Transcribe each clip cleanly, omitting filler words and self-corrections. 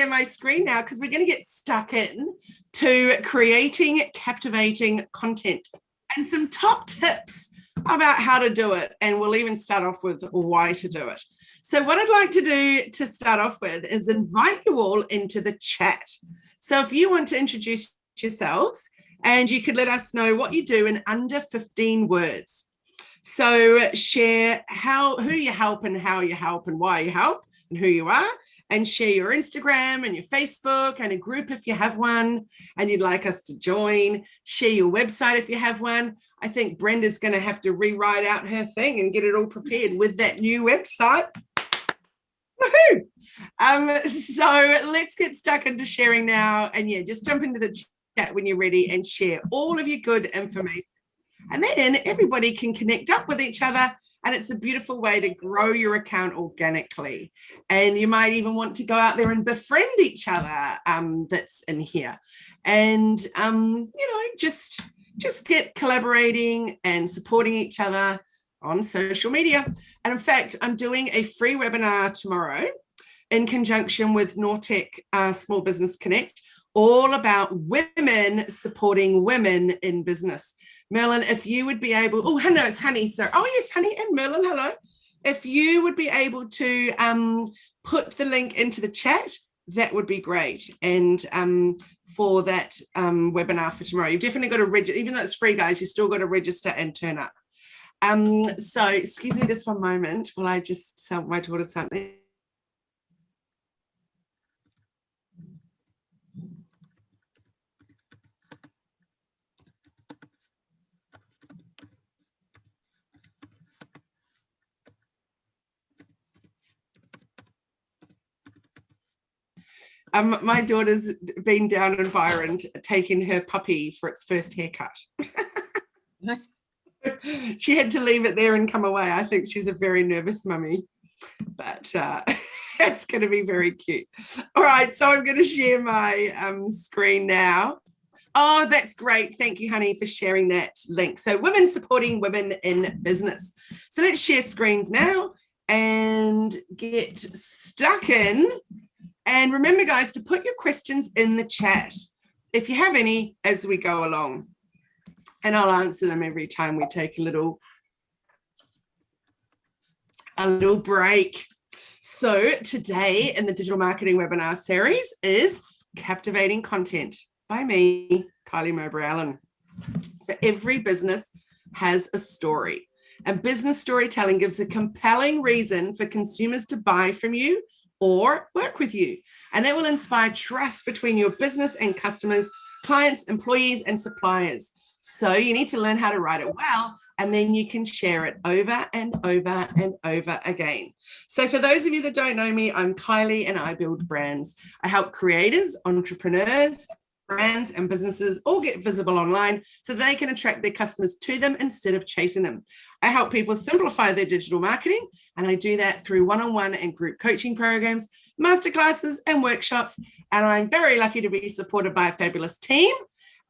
share my screen now because we're going to get stuck in to creating captivating content and some top tips about how to do it. And we'll even start off with why to do it. So what I'd like to do to start off with is invite you all into the chat. So if you want to introduce yourselves, and you could let us know what you do in under 15 words. So share who you help and how you help and why you help and who you are, and share your Instagram and your Facebook and a group if you have one and you'd like us to join. Share your website if you have one. I think Brenda's going to have to rewrite out her thing and get it all prepared with that new website. Woohoo! So let's get stuck into sharing now. And yeah, just jump into the chat when you're ready and share all of your good information. And then everybody can connect up with each other. And it's a beautiful way to grow your account organically. And you might even want to go out there and befriend each other that's in here. And, just get collaborating and supporting each other on social media. And in fact, I'm doing a free webinar tomorrow in conjunction with Nortec Small Business Connect, all about women supporting women in business. Merlin, if you would be able, oh, hello, it's Honey. So, oh, yes, Honey and Merlin, hello. If you would be able to put the link into the chat, that would be great. And for that webinar for tomorrow, you've definitely got to register, even though it's free, guys, you still got to register and turn up. So, excuse me just one moment while I just tell my daughter something. My daughter's been down in Byron taking her puppy for its first haircut. She had to leave it there and come away. I think she's a very nervous mummy, but it's going to be very cute. All right, so I'm going to share my screen now. Oh, that's great. Thank you, Honey, for sharing that link. So women supporting women in business. So let's share screens now and get stuck in. And remember, guys, to put your questions in the chat if you have any as we go along. And I'll answer them every time we take a little break. So today in the digital marketing webinar series is Captivating Content by me, Kylie Mowbray-Allen. So every business has a story, and business storytelling gives a compelling reason for consumers to buy from you or work with you. And that will inspire trust between your business and customers, clients, employees, and suppliers. So you need to learn how to write it well, and then you can share it over and over and over again. So for those of you that don't know me, I'm Kylie and I build brands. I help creators, entrepreneurs, brands and businesses all get visible online so they can attract their customers to them instead of chasing them. I help people simplify their digital marketing, and I do that through one-on-one and group coaching programs, masterclasses and workshops. And I'm very lucky to be supported by a fabulous team.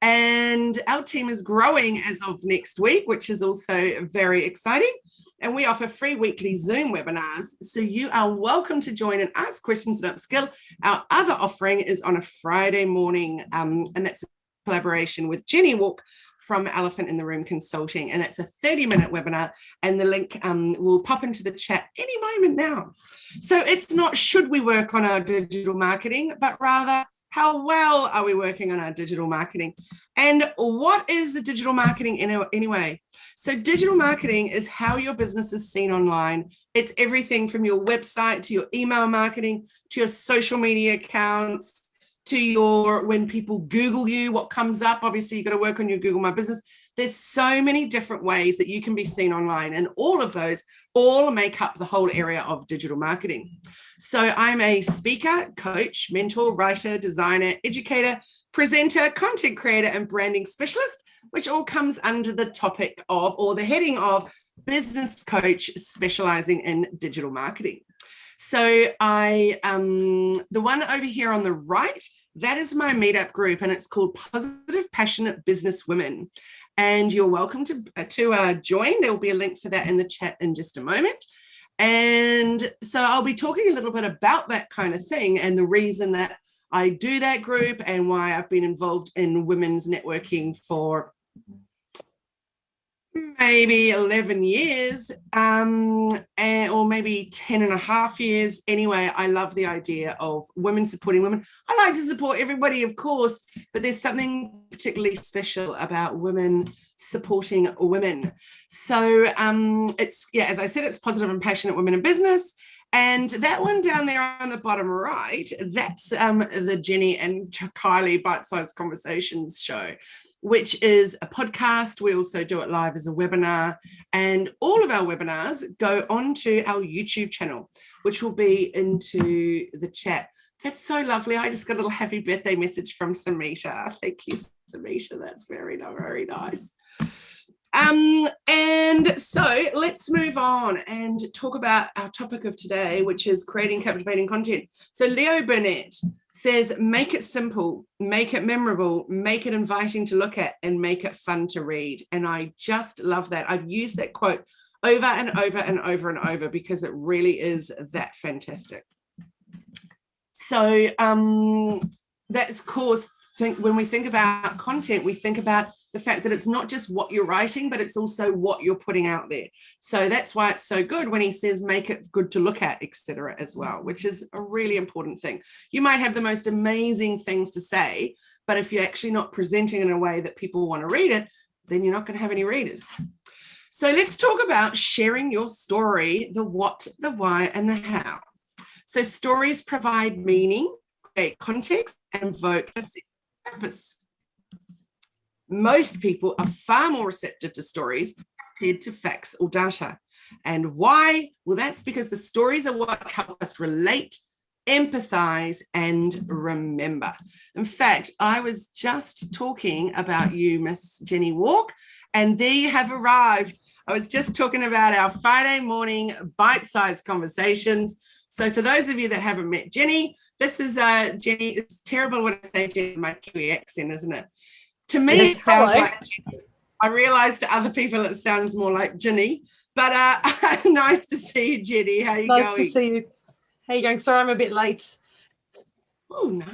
And our team is growing as of next week, which is also very exciting. And we offer free weekly Zoom webinars. So you are welcome to join and ask questions and upskill. Our other offering is on a Friday morning, and that's a collaboration with Jenny Walk from Elephant in the Room Consulting. And that's a 30-minute webinar, and the link will pop into the chat any moment now. So it's not should we work on our digital marketing, but rather how well are we working on our digital marketing? And what is the digital marketing anyway? So digital marketing is how your business is seen online. It's everything from your website to your email marketing, to your social media accounts, to your, when people Google you, what comes up. Obviously, you've got to work on your Google My Business. There's so many different ways that you can be seen online, and all of those all make up the whole area of digital marketing. So I'm a speaker, coach, mentor, writer, designer, educator, presenter, content creator, and branding specialist, which all comes under the topic of, or the heading of, business coach specializing in digital marketing. So the one over here on the right, that is my meetup group, and it's called Positive Passionate Business Women. And you're welcome to join. There will be a link for that in the chat in just a moment. And so I'll be talking a little bit about that kind of thing and the reason that I do that group and why I've been involved in women's networking for maybe 11 years or maybe 10 and a half years. Anyway, I love the idea of women supporting women. I like to support everybody, of course, but there's something particularly special about women supporting women. So it's, yeah, as I said, it's positive and passionate women in business. And that one down there on the bottom right, that's the Jenny and Kylie Bite-Sized Conversations show, which is a podcast. We also do it live as a webinar, and all of our webinars go onto our YouTube channel, which will be into the chat. That's so lovely. I just got a little happy birthday message from Samita. Thank you, Samita. That's very, very nice. And so let's move on and talk about our topic of today, which is creating captivating content. So Leo Burnett says, make it simple, make it memorable, make it inviting to look at, and make it fun to read. And I just love that. I've used that quote over and over and over and over because it really is that fantastic. So that's, of course, when we think about content, we think about the fact that it's not just what you're writing, but it's also what you're putting out there. So that's why it's so good when he says make it good to look at, etc. as well, which is a really important thing. You might have the most amazing things to say, but if you're actually not presenting in a way that people want to read it, then you're not going to have any readers. So let's talk about sharing your story, the what, the why, and the how. So stories provide meaning, create context, and evoke a purpose. Most people are far more receptive to stories compared to facts or data. And why? Well, that's because the stories are what help us relate, empathize, and remember. In fact, I was just talking about you, Miss Jenny Walk, and there you have arrived. I was just talking about our Friday morning bite-sized conversations. So for those of you that haven't met Jenny, this is Jenny. It's terrible when I say Jenny, my Kiwi accent, isn't it? To me, yes, it sounds like Jenny. I realize to other people it sounds more like Jenny, but nice to see you, Jenny. How are you going? Nice to see you. How are you going? Sorry, I'm a bit late. Oh, no.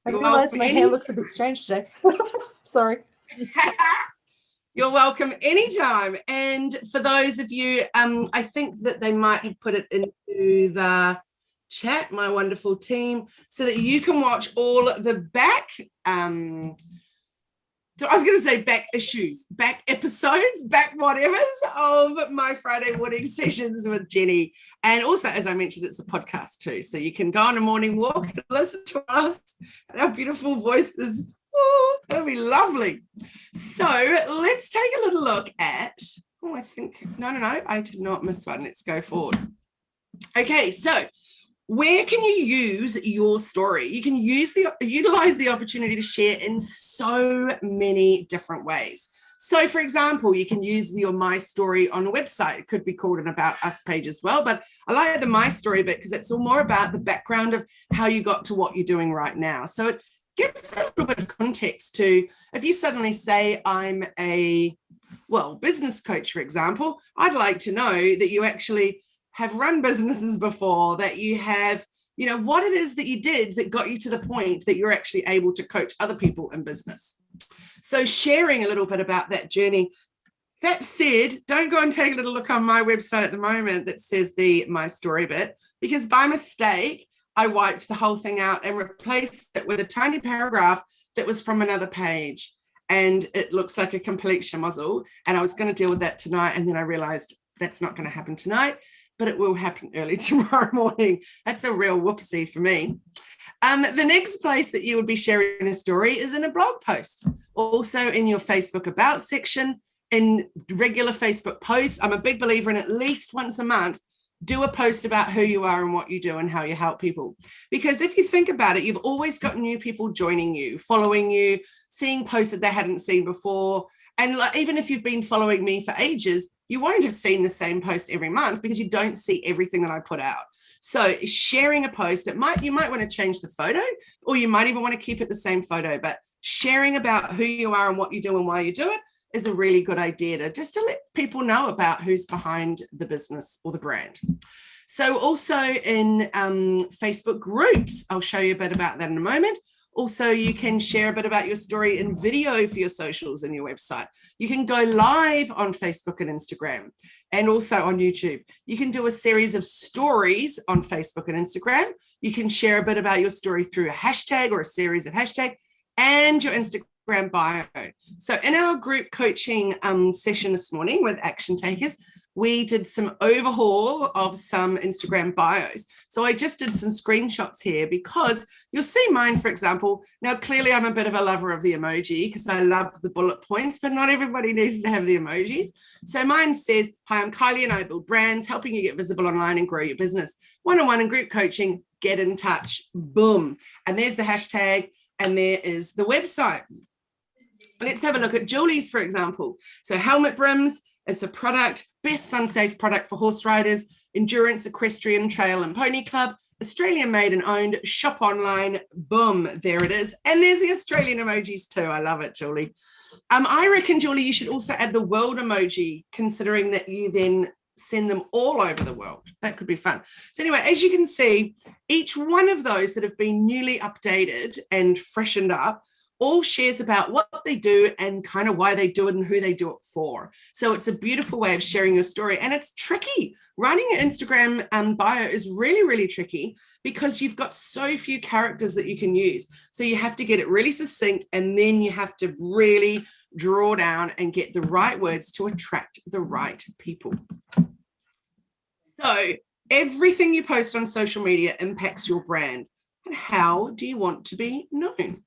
I realize my hair looks a bit strange today. Sorry. You're welcome anytime. And for those of you, I think that they might have put it into the chat, my wonderful team, so that you can watch all the back, so I was going to say back issues, back episodes, back whatevers of my Friday morning sessions with Jenny. And also, as I mentioned, it's a podcast too. So you can go on a morning walk and listen to us and our beautiful voices. Oh, that'll be lovely. So let's take a little look at, I think, no, I did not miss one. Let's go forward. Okay, so where can you use your story? You can utilize the opportunity to share in so many different ways. So for example, you can use your My Story on a website. It could be called an About Us page as well, but I like the My Story bit because it's all more about the background of how you got to what you're doing right now. So it gives a little bit of context to, if you suddenly say, I'm a, business coach, for example, I'd like to know that you actually have run businesses before, that you have, what it is that you did that got you to the point that you're actually able to coach other people in business. So sharing a little bit about that journey. That said, don't go and take a little look on my website at the moment that says the My Story bit, because by mistake, I wiped the whole thing out and replaced it with a tiny paragraph that was from another page. And it looks like a complete schmozzle. And I was going to deal with that tonight. And then I realized that's not going to happen tonight, but it will happen early tomorrow morning. That's a real whoopsie for me. The next place that you would be sharing a story is in a blog post, also in your Facebook About section, in regular Facebook posts. I'm a big believer in at least once a month, do a post about who you are and what you do and how you help people. Because if you think about it, you've always got new people joining you, following you, seeing posts that they hadn't seen before. And even if you've been following me for ages, you won't have seen the same post every month because you don't see everything that I put out. So sharing a post, you might want to change the photo, or you might even want to keep it the same photo, but sharing about who you are and what you do and why you do it is a really good idea to let people know about who's behind the business or the brand. So also in Facebook groups, I'll show you a bit about that in a moment. Also, you can share a bit about your story in video for your socials and your website. You can go live on Facebook and Instagram, and also on YouTube. You can do a series of stories on Facebook and Instagram. You can share a bit about your story through a hashtag or a series of hashtags and your Instagram bio. So in our group coaching session this morning with action takers, we did some overhaul of some Instagram bios. So I just did some screenshots here because you'll see mine, for example. Now, clearly I'm a bit of a lover of the emoji because I love the bullet points, but not everybody needs to have the emojis. So mine says, hi, I'm Kylie and I build brands, helping you get visible online and grow your business. One-on-one and group coaching, get in touch, boom. And there's the hashtag and there is the website. Let's have a look at Julie's, for example. So helmet brims, it's a product, best sun-safe product for horse riders, endurance, equestrian, trail and pony club, Australian made and owned, shop online, boom, there it is. And there's the Australian emojis too. I love it, Julie. I reckon, Julie, you should also add the world emoji, considering that you then send them all over the world. That could be fun. So anyway, as you can see, each one of those that have been newly updated and freshened up all shares about what they do and kind of why they do it and who they do it for. So it's a beautiful way of sharing your story. And it's tricky. Writing an Instagram bio is really, really tricky because you've got so few characters that you can use. So you have to get it really succinct, and then you have to really draw down and get the right words to attract the right people. So everything you post on social media impacts your brand. And how do you want to be known?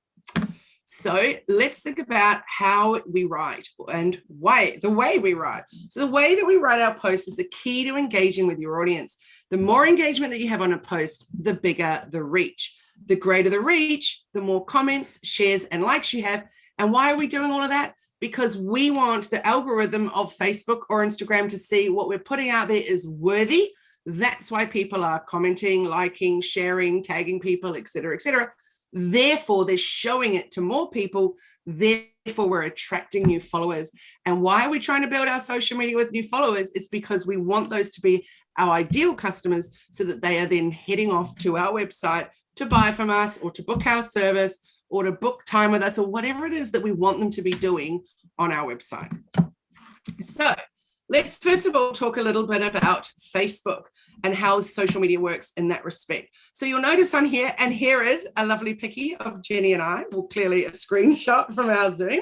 So let's think about how we write and the way we write. So the way that we write our posts is the key to engaging with your audience. The more engagement that you have on a post, the bigger the reach. The greater the reach, the more comments, shares, and likes you have. And why are we doing all of that? Because we want the algorithm of Facebook or Instagram to see what we're putting out there is worthy. That's why people are commenting, liking, sharing, tagging people, etc., etc. Therefore, they're showing it to more people. Therefore, we're attracting new followers. And why are we trying to build our social media with new followers? It's because we want those to be our ideal customers so that they are then heading off to our website to buy from us or to book our service or to book time with us or whatever it is that we want them to be doing on our website. So let's first of all talk a little bit about Facebook and how social media works in that respect. So you'll notice on here, and here is a lovely picky of Jenny and I, well, clearly a screenshot from our Zoom.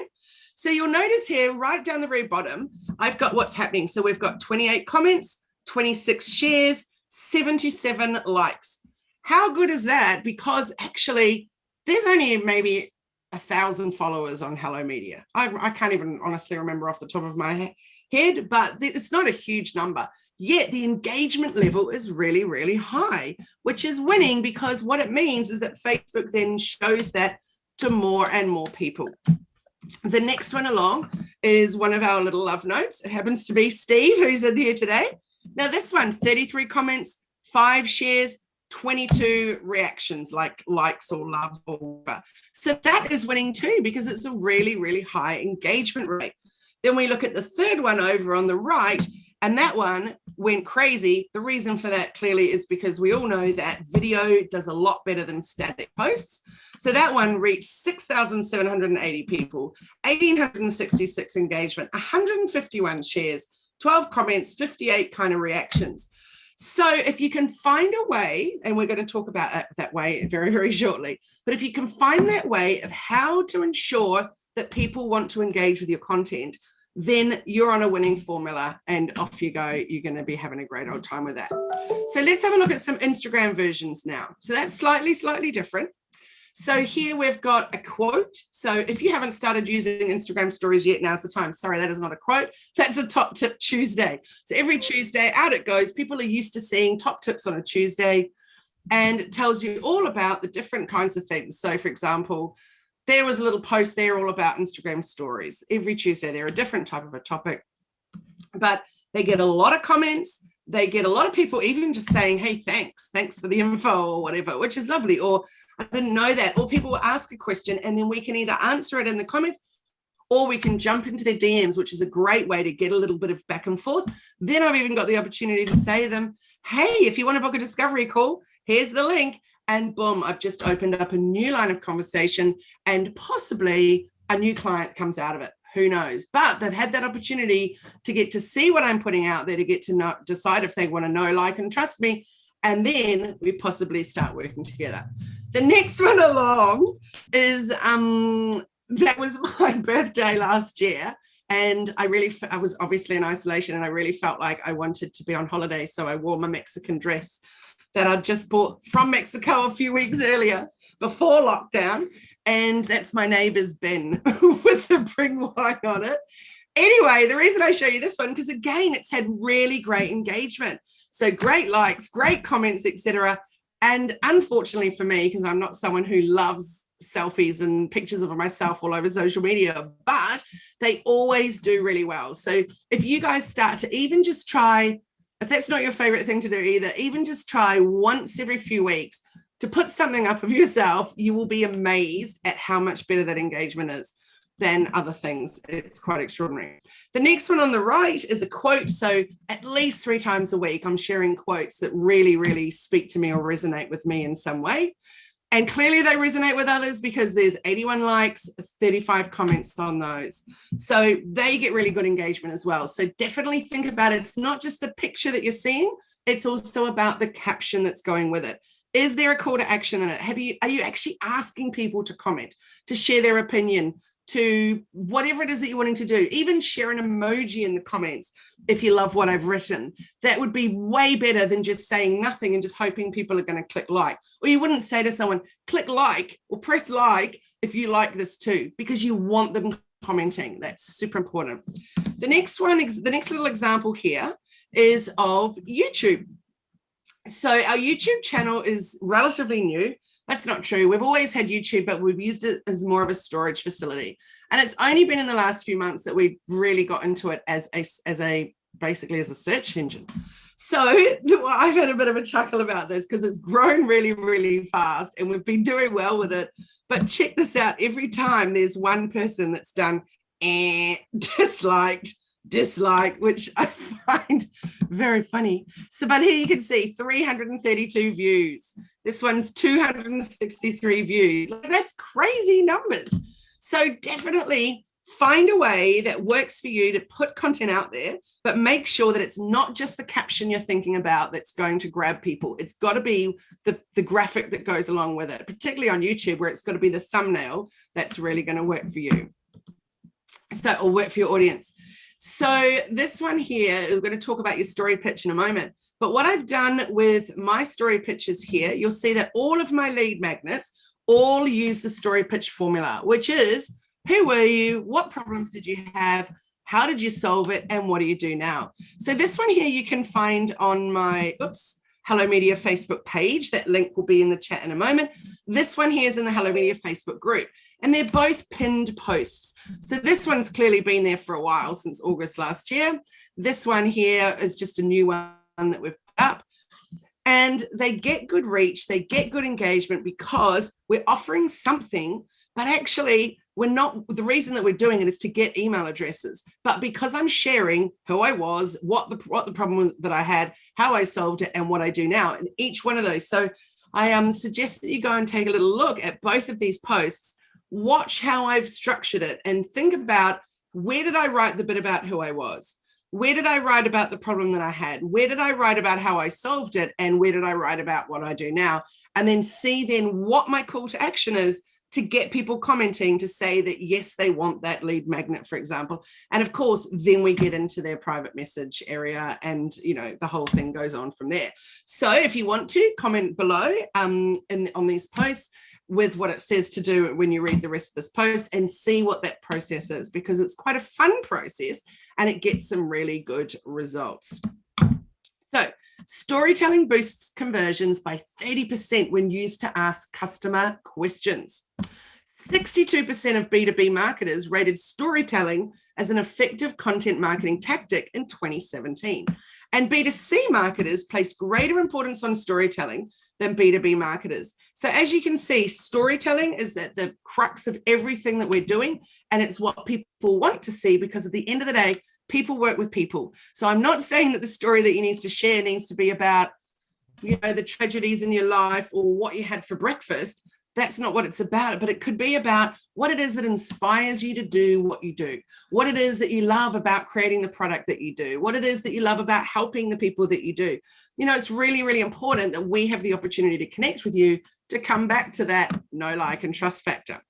So you'll notice here, right down the very bottom, I've got what's happening. So we've got 28 comments, 26 shares, 77 likes. How good is that? Because actually, there's only maybe 1,000 followers on Hello Media. I can't even honestly remember off the top of my head, but it's not a huge number. Yet the engagement level is really, really high, which is winning because what it means is that Facebook then shows that to more and more people. The next one along is one of our little love notes. It happens to be Steve, who's in here today. Now this one, 33 comments, 5 shares, 22 reactions like likes or loves or whatever. So that is winning too because it's a really, really high engagement rate. Then we look at the third one over on the right, and that one went crazy. The reason for that clearly is because we all know that video does a lot better than static posts. So that one reached 6,780 people, 1,866 engagement, 151 shares, 12 comments, 58 kind of reactions. So if you can find a way, and we're going to talk about that way very, very shortly, but if you can find that way of how to ensure that people want to engage with your content, then you're on a winning formula and off you go. You're going to be having a great old time with that. So let's have a look at some Instagram versions now. So that's slightly different. So here we've got a quote. So if you haven't started using Instagram stories yet, now's the time. Sorry, that is not a quote. That's a top tip Tuesday. So every Tuesday out it goes. People are used to seeing top tips on a Tuesday, and it tells you all about the different kinds of things. So for example, there was a little post there all about Instagram stories. Every Tuesday, they're a different type of a topic, but they get a lot of comments. They get a lot of people even just saying, hey, thanks for the info or whatever, which is lovely. Or I didn't know that. Or people will ask a question and then we can either answer it in the comments or we can jump into their DMs, which is a great way to get a little bit of back and forth. Then I've even got the opportunity to say to them, hey, if you want to book a discovery call, here's the link. And boom, I've just opened up a new line of conversation, and possibly a new client comes out of it. Who knows? But they've had that opportunity to get to see what I'm putting out there, to get to decide if they want to know, like, and trust me. And then we possibly start working together. The next one along is that was my birthday last year. And I was obviously in isolation, and I really felt like I wanted to be on holiday. So I wore my Mexican dress that I'd just bought from Mexico a few weeks earlier before lockdown. And that's my neighbour's bin with the bring wine on it. Anyway, the reason I show you this one, because again, it's had really great engagement. So great likes, great comments, etc. And unfortunately for me, because I'm not someone who loves selfies and pictures of myself all over social media, but they always do really well. So if you guys start to even just try, if that's not your favorite thing to do either, even just try once every few weeks to put something up of yourself, you will be amazed at how much better that engagement is than other things. It's quite extraordinary. The next one on the right is a quote. So at least 3 times a week, I'm sharing quotes that really, really speak to me or resonate with me in some way. And clearly they resonate with others, because there's 81 likes, 35 comments on those. So they get really good engagement as well. So definitely think about it. It's not just the picture that you're seeing, it's also about the caption that's going with it. Is there a call to action in it? Are you actually asking people to comment, to share their opinion, to whatever it is that you're wanting to do? Even share an emoji in the comments if you love what I've written. That would be way better than just saying nothing and just hoping people are going to click like. Or you wouldn't say to someone, click like or press like if you like this too, because you want them commenting. That's super important. The next little example here is of YouTube. So our YouTube channel is relatively new. That's not true. We've always had YouTube, but we've used it as more of a storage facility. And it's only been in the last few months that we've really got into it as basically as a search engine. So I've had a bit of a chuckle about this because it's grown really, really fast and we've been doing well with it. But check this out. Every time there's one person that's done dislike, which I find very funny. So, but here you can see 332 views. This one's 263 views. That's crazy numbers. So definitely find a way that works for you to put content out there, but make sure that it's not just the caption you're thinking about that's going to grab people. It's got to be the graphic that goes along with it, particularly on YouTube, where it's got to be the thumbnail that's really going to work for you. So, or work for your audience. So this one here, we're going to talk about your story pitch in a moment. But what I've done with my story pitches here, you'll see that all of my lead magnets all use the story pitch formula, which is, who were you? What problems did you have? How did you solve it? And what do you do now? So this one here you can find on my, Hello Media Facebook page. That link will be in the chat in a moment. This one here is in the Hello Media Facebook group, and they're both pinned posts. So this one's clearly been there for a while, since August last year. This one here is just a new one that we've put up. And they get good reach, they get good engagement because we're offering something, but actually we're not, the reason that we're doing it is to get email addresses. But because I'm sharing who I was, what the problem was that I had, how I solved it, and what I do now, and each one of those. So I suggest that you go and take a little look at both of these posts, watch how I've structured it, and think about, where did I write the bit about who I was? Where did I write about the problem that I had? Where did I write about how I solved it? And where did I write about what I do now? And then see then what my call to action is to get people commenting to say that, yes, they want that lead magnet, for example. And of course, then we get into their private message area and, you know, the whole thing goes on from there. So if you want to comment below on these posts with what it says to do when you read the rest of this post, and see what that process is, because it's quite a fun process and it gets some really good results. So storytelling boosts conversions by 30% when used to ask customer questions. 62% of B2B marketers rated storytelling as an effective content marketing tactic in 2017. And B2C marketers placed greater importance on storytelling than B2B marketers. So as you can see, storytelling is the crux of everything that we're doing. And it's what people want to see, because at the end of the day, people work with people. So I'm not saying that the story that you need to share needs to be about, the tragedies in your life or what you had for breakfast. That's not what it's about, but it could be about what it is that inspires you to do what you do, what it is that you love about creating the product that you do, what it is that you love about helping the people that you do. It's really, really important that we have the opportunity to connect with you, to come back to that know, like, and trust factor.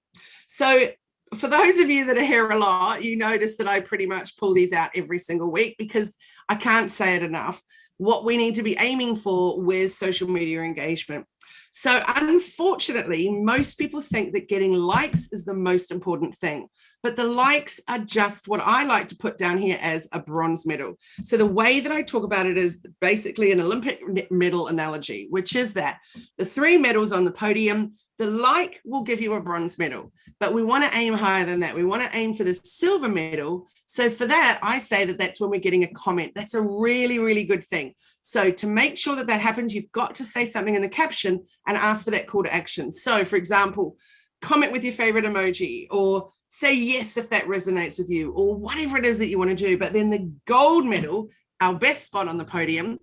So for those of you that are here a lot, you notice that I pretty much pull these out every single week, because I can't say it enough, what we need to be aiming for with social media engagement. So unfortunately, most people think that getting likes is the most important thing, but the likes are just what I like to put down here as a bronze medal. So the way that I talk about it is basically an Olympic medal analogy, which is that the 3 medals on the podium, the like will give you a bronze medal, but we want to aim higher than that. We want to aim for the silver medal. So for that, I say that that's when we're getting a comment. That's a really, really good thing. So to make sure that that happens, you've got to say something in the caption and ask for that call to action. So for example, comment with your favorite emoji, or say yes if that resonates with you, or whatever it is that you want to do. But then the gold medal, our best spot on the podium,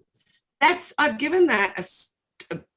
I've given that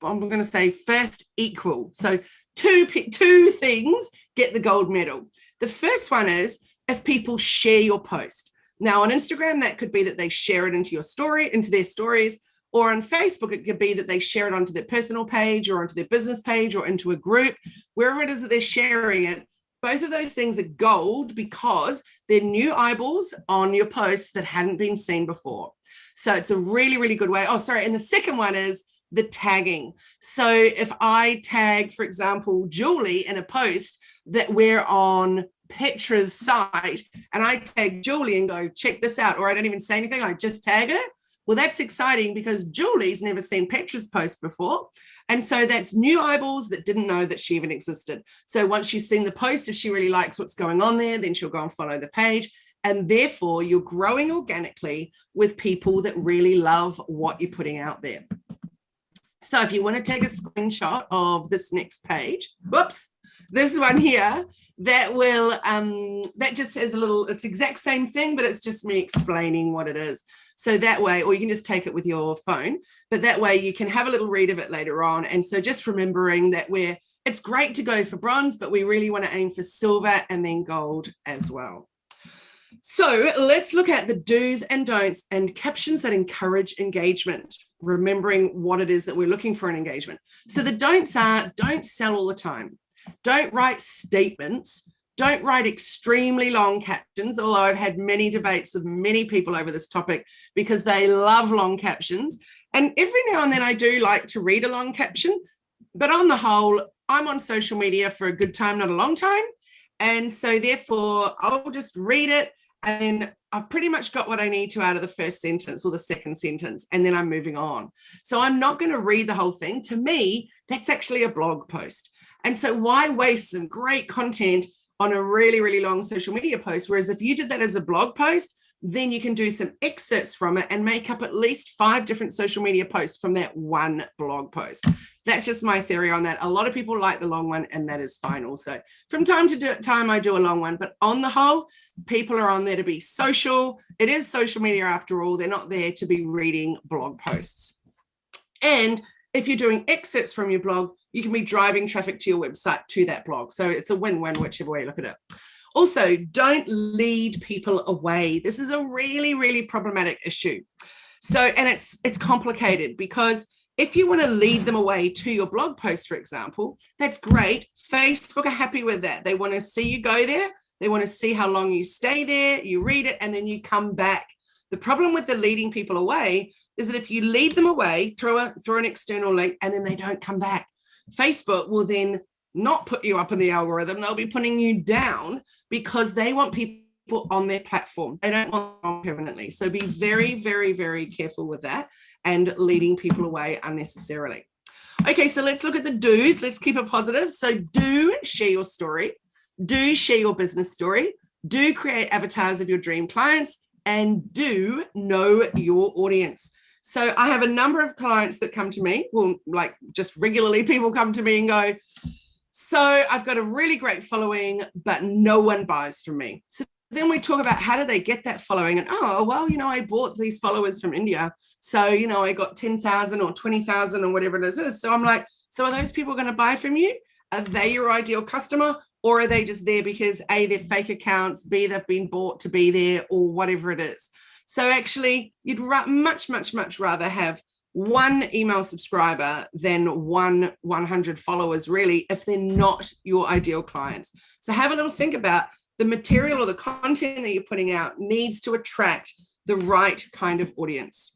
I'm going to say first equal. So two things get the gold medal. The first one is if people share your post. Now on Instagram, that could be that they share it into their stories, or on Facebook, it could be that they share it onto their personal page or onto their business page or into a group, wherever it is that they're sharing it. Both of those things are gold because they're new eyeballs on your posts that hadn't been seen before. So it's a really, really good way. Oh, sorry. And the second one is the tagging. So if I tag, for example, Julie in a post that we're on Petra's site, and I tag Julie and go, check this out, or I don't even say anything, I just tag her. Well, that's exciting because Julie's never seen Petra's post before. And so that's new eyeballs that didn't know that she even existed. So once she's seen the post, if she really likes what's going on there, then she'll go and follow the page. And therefore, you're growing organically with people that really love what you're putting out there. So if you want to take a screenshot of this next page, whoops, this one here, that will, that just has a little, it's the exact same thing, but it's just me explaining what it is. So that way, or you can just take it with your phone, but that way you can have a little read of it later on. And so just remembering that it's great to go for bronze, but we really want to aim for silver and then gold as well. So let's look at the do's and don'ts and captions that encourage engagement, remembering what it is that we're looking for in engagement. So the don'ts are, don't sell all the time. Don't write statements. Don't write extremely long captions, although I've had many debates with many people over this topic because they love long captions. And every now and then I do like to read a long caption, but on the whole, I'm on social media for a good time, not a long time. And so therefore I'll just read it, and I've pretty much got what I need to out of the first sentence or the second sentence, and then I'm moving on. So I'm not going to read the whole thing. To me, that's actually a blog post. And so why waste some great content on a really, really long social media post? Whereas if you did that as a blog post, then you can do some excerpts from it and make up at least 5 different social media posts from that one blog post. That's just my theory on that. A lot of people like the long one, and that is fine also. From time to time, I do a long one, but on the whole, people are on there to be social. It is social media after all. They're not there to be reading blog posts. And if you're doing excerpts from your blog, you can be driving traffic to your website to that blog. So it's a win-win, whichever way you look at it. Also, don't lead people away. This is a really, really problematic issue. So, and it's complicated because if you want to lead them away to your blog post, for example, that's great. Facebook are happy with that. They want to see you go there. They want to see how long you stay there, you read it, and then you come back. The problem with the leading people away is that if you lead them away through an external link and then they don't come back, Facebook will then not put you up in the algorithm. They'll be putting you down because they want people on their platform. They don't want them permanently. So be very, very, very careful with that and leading people away unnecessarily. Okay, so let's look at the do's. Let's keep it positive. So do share your story. Do share your business story. Do create avatars of your dream clients, and do know your audience. So I have a number of clients that come to me, well, like just regularly people come to me and go, so I've got a really great following, but no one buys from me. So then we talk about how do they get that following, and oh, well, I bought these followers from India. So, I got 10,000 or 20,000 or whatever it is. So I'm like, so are those people going to buy from you? Are they your ideal customer? Or are they just there because A, they're fake accounts, B, they've been bought to be there, or whatever it is. So actually, you'd much, much, much rather have one email subscriber than 100 followers, really, if they're not your ideal clients. So have a little think about the material or the content that you're putting out needs to attract the right kind of audience.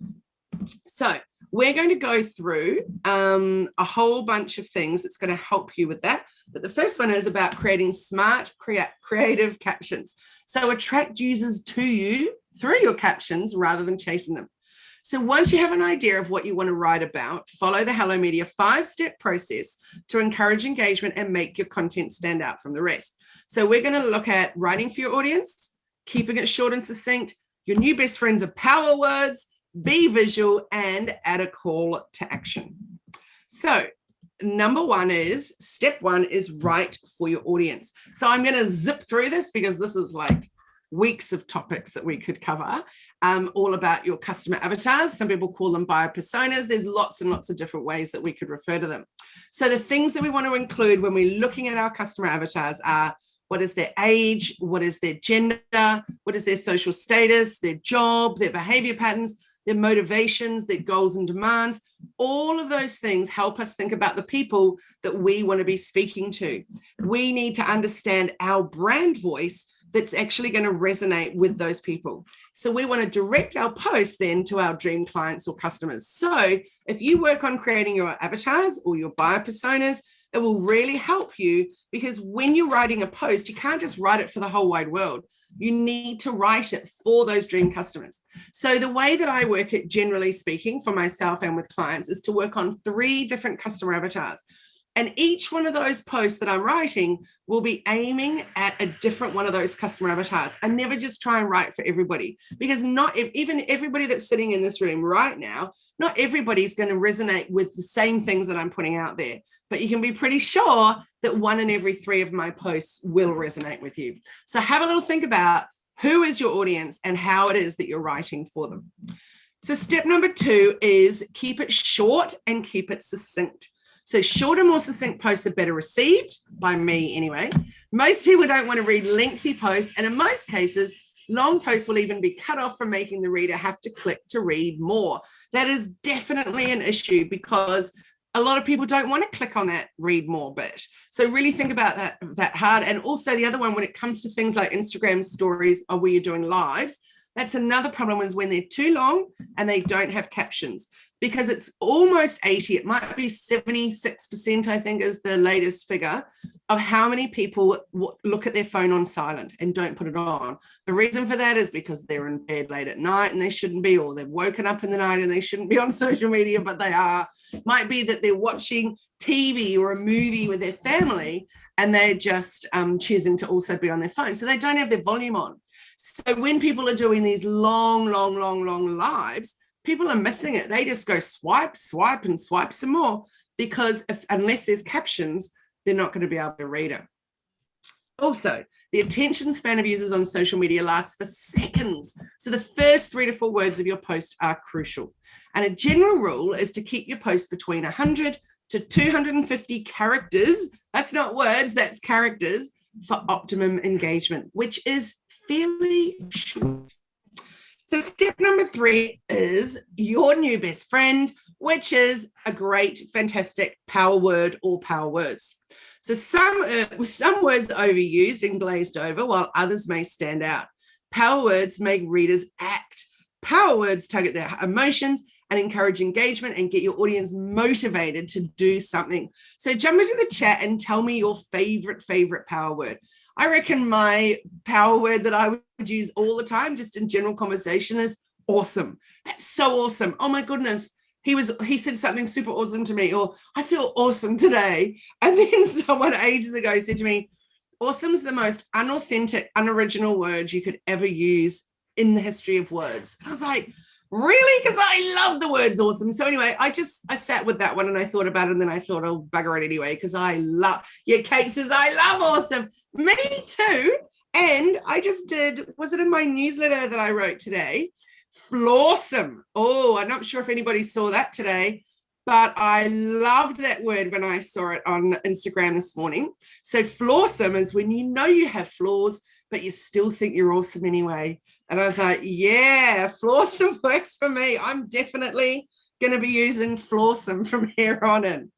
So we're going to go through a whole bunch of things that's going to help you with that. But the first one is about creating smart, creative captions. So attract users to you through your captions rather than chasing them. So once you have an idea of what you want to write about, follow the Hello Media 5-step process to encourage engagement and make your content stand out from the rest. So we're going to look at writing for your audience, keeping it short and succinct, your new best friends are power words, be visual, and add a call to action. So step one is write for your audience. So I'm going to zip through this because this is like weeks of topics that we could cover, all about your customer avatars. Some people call them buyer personas. There's lots and lots of different ways that we could refer to them. So the things that we want to include when we're looking at our customer avatars are: what is their age? What is their gender? What is their social status, their job, their behavior patterns, their motivations, their goals and demands. All of those things help us think about the people that we want to be speaking to. We need to understand our brand voice that's actually going to resonate with those people. So we want to direct our posts then to our dream clients or customers. So if you work on creating your avatars or your buyer personas, it will really help you, because when you're writing a post, you can't just write it for the whole wide world. You need to write it for those dream customers. So the way that I work it, generally speaking, for myself and with clients, is to work on 3 different customer avatars. And each one of those posts that I'm writing will be aiming at a different one of those customer avatars. I never just try and write for everybody, because even everybody that's sitting in this room right now, not everybody's going to resonate with the same things that I'm putting out there. But you can be pretty sure that 1 in every 3 of my posts will resonate with you. So have a little think about who is your audience and how it is that you're writing for them. So step number 2 is keep it short and keep it succinct. So shorter, more succinct posts are better received, by me anyway. Most people don't want to read lengthy posts, and in most cases, long posts will even be cut off from making the reader have to click to read more. That is definitely an issue, because a lot of people don't want to click on that read more bit. So really think about that hard. And also the other one, when it comes to things like Instagram stories or where you're doing lives, that's another problem, is when they're too long and they don't have captions, because it's almost 80, it might be 76%, I think is the latest figure, of how many people look at their phone on silent and don't put it on. The reason for that is because they're in bed late at night and they shouldn't be, or they've woken up in the night and they shouldn't be on social media, but they are. Might be that they're watching TV or a movie with their family and they're just choosing to also be on their phone. So they don't have their volume on. So when people are doing these long lives, people are missing it. They just go swipe, and swipe some more, because unless there's captions, they're not going to be able to read it. Also, the attention span of users on social media lasts for seconds. So the first 3 to 4 words of your post are crucial. And a general rule is to keep your post between 100 to 250 characters. That's not words, that's characters, for optimum engagement, which is fairly short. So step number 3 is your new best friend, which is a great, fantastic power word or power words. So some words are overused and glazed over, while others may stand out. Power words make readers act. Power words target their emotions and encourage engagement and get your audience motivated to do something. So jump into the chat and tell me your favorite power word. I reckon my power word that I would use all the time, just in general conversation, is awesome. That's so awesome. Oh my goodness. he said something super awesome to me, or I feel awesome today. And then someone ages ago said to me, awesome's the most unauthentic, unoriginal word you could ever use in the history of words. And I was like, really? Because I love the words awesome. So anyway, I sat with that one and I thought about it, and then I thought I'll bugger it anyway, because I love, Kate says, I love awesome. Me too. And I just did, was it in my newsletter that I wrote today? Flawsome. Oh, I'm not sure if anybody saw that today, but I loved that word when I saw it on Instagram this morning. So flawsome is when you know you have flaws, but you still think you're awesome anyway. And I was like, yeah, flawsome works for me. I'm definitely going to be using flawsome from here on in.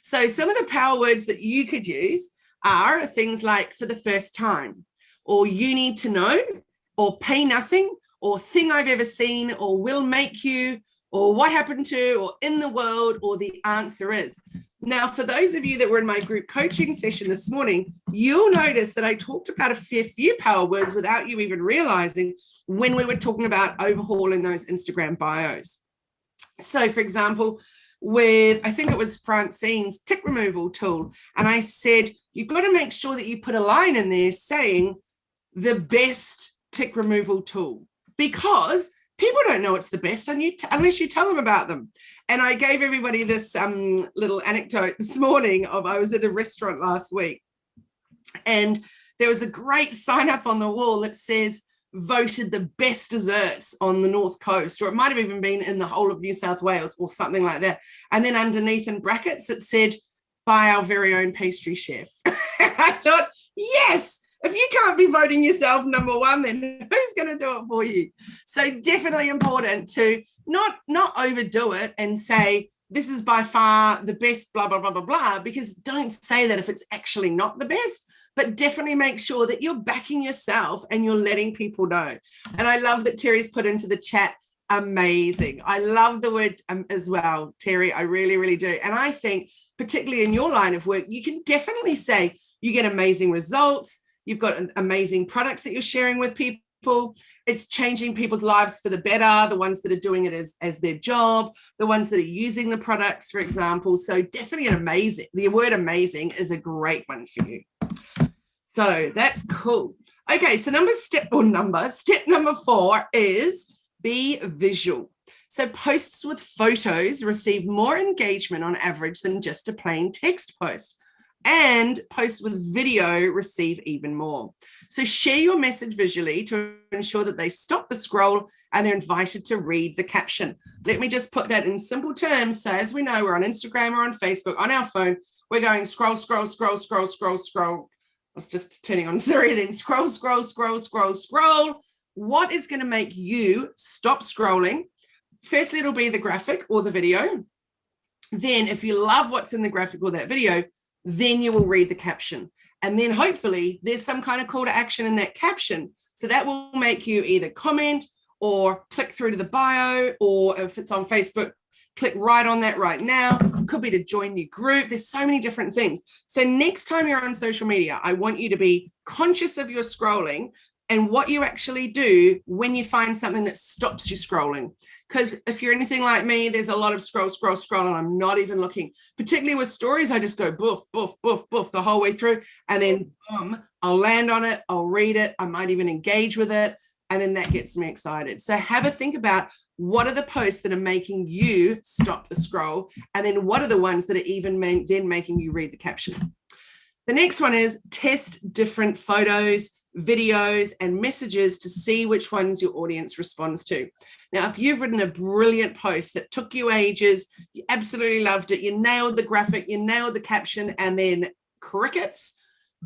So some of the power words that you could use are things like for the first time, or you need to know, or pay nothing, or thing I've ever seen, or will make you, or what happened to, or in the world, or the answer is. Now, for those of you that were in my group coaching session this morning, you'll notice that I talked about a fair few power words without you even realizing when we were talking about overhauling those Instagram bios. So, for example, with, I think it was Francine's tick removal tool, and I said, you've got to make sure that you put a line in there saying the best tick removal tool, because people don't know it's the best unless you tell them about them. And I gave everybody this little anecdote this morning of, I was at a restaurant last week, and there was a great sign up on the wall that says voted the best desserts on the North Coast, or it might have even been in the whole of New South Wales or something like that. And then underneath in brackets, it said by our very own pastry chef. I thought, yes, if you can't be voting yourself number one, then who's going to do it for you? So definitely important to not overdo it and say, this is by far the best, blah, blah, blah, blah, blah, because don't say that if it's actually not the best, but definitely make sure that you're backing yourself and you're letting people know. And I love that Terry's put into the chat, amazing. I love the word as well, Terry, I really, really do. And I think particularly in your line of work, you can definitely say you get amazing results. You've got amazing products that you're sharing with people. It's changing people's lives for the better, the ones that are doing it as their job, the ones that are using the products, for example. So definitely the word amazing is a great one for you. So that's cool. Okay, so step number 4 is be visual. So posts with photos receive more engagement on average than just a plain text post. And posts with video receive even more. So share your message visually to ensure that they stop the scroll and they're invited to read the caption. Let me just put that in simple terms. So as we know, we're on Instagram or on Facebook, on our phone, we're going scroll, scroll, scroll, scroll, scroll, scroll. I was just turning on Siri then. Scroll, scroll, scroll, scroll, scroll. What is going to make you stop scrolling? Firstly, it'll be the graphic or the video. Then if you love what's in the graphic or that video, then you will read the caption. And then hopefully there's some kind of call to action in that caption. So that will make you either comment or click through to the bio, or if it's on Facebook, click right on that right now. It could be to join your group. There's so many different things. So next time you're on social media, I want you to be conscious of your scrolling and what you actually do when you find something that stops you scrolling. Because if you're anything like me, there's a lot of scroll, and I'm not even looking. Particularly with stories, I just go boof, boof, boof, boof the whole way through. And then boom, I'll land on it, I'll read it, I might even engage with it. And then that gets me excited. So have a think about what are the posts that are making you stop the scroll? And then what are the ones that are even then making you read the caption? The next one is test different photos, videos and messages to see which ones your audience responds to. Now, if you've written a brilliant post that took you ages, you absolutely loved it, you nailed the graphic, you nailed the caption, and then crickets,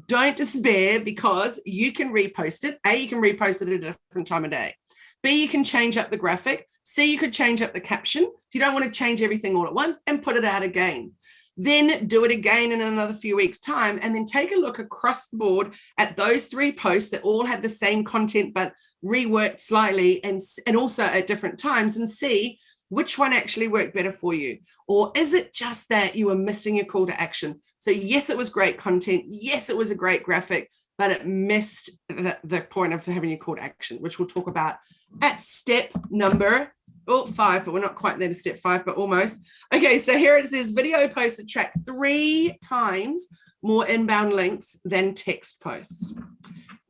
don't despair, because you can repost it. A, you can repost it at a different time of day. B, you can change up the graphic. C, you could change up the caption. So you don't want to change everything all at once, and put it out again. Then do it again in another few weeks' time, and then take a look across the board at those 3 posts that all had the same content but reworked slightly and also at different times, and see which one actually worked better for you. Or is it just that you were missing a call to action? So yes, it was great content. Yes, it was a great graphic, but it missed the point of having a call to action, which we'll talk about at step number 5, but we're not quite there to step 5, but almost. Okay, so here it says video posts attract 3 times more inbound links than text posts.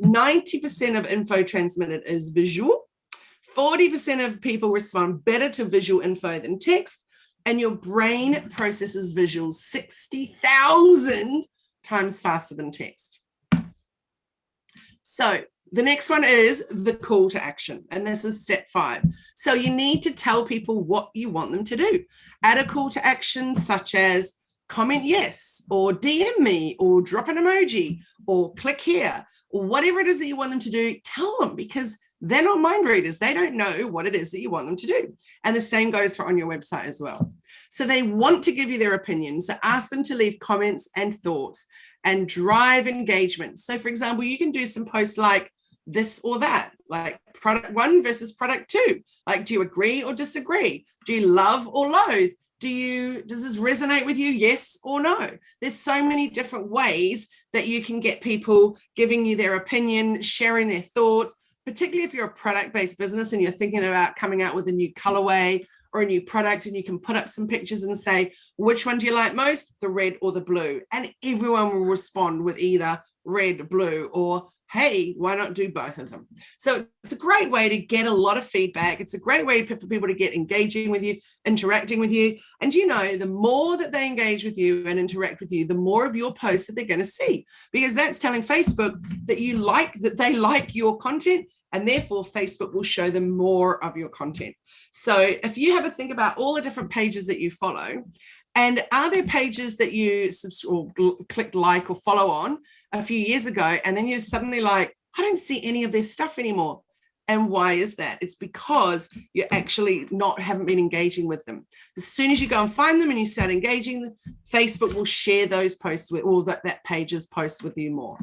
90% of info transmitted is visual. 40% of people respond better to visual info than text, and your brain processes visuals 60,000 times faster than text. So the next one is the call to action, and this is step 5. So you need to tell people what you want them to do. Add a call to action such as comment yes, or DM me, or drop an emoji, or click here, or whatever it is that you want them to do. Tell them, because they're not mind readers. They don't know what it is that you want them to do. And the same goes for on your website as well. So they want to give you their opinion. So ask them to leave comments and thoughts and drive engagement. So for example, you can do some posts like this or that, like product 1 versus product 2. Like, do you agree or disagree? Do you love or loathe? Does this resonate with you? Yes or no? There's so many different ways that you can get people giving you their opinion, sharing their thoughts, particularly if you're a product-based business and you're thinking about coming out with a new colorway or a new product, and you can put up some pictures and say, which one do you like most, the red or the blue? And everyone will respond with either red, blue, or hey, why not do both of them? So it's a great way to get a lot of feedback. It's a great way for people to get engaging with you, interacting with you. And you know, the more that they engage with you and interact with you, the more of your posts that they're going to see, because that's telling Facebook that they like your content, and therefore Facebook will show them more of your content. So if you have a think about all the different pages that you follow, and are there pages that you clicked like or follow on a few years ago, and then you're suddenly like, I don't see any of their stuff anymore. And why is that? It's because you actually haven't been engaging with them. As soon as you go and find them and you start engaging, Facebook will share those posts with, or that page's posts with you more.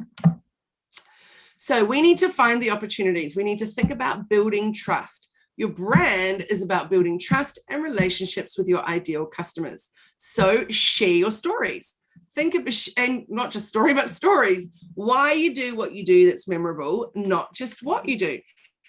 So we need to find the opportunities. We need to think about building trust. Your brand is about building trust and relationships with your ideal customers. So share your stories. Think of, and not just story, but stories. Why you do what you do that's memorable, not just what you do.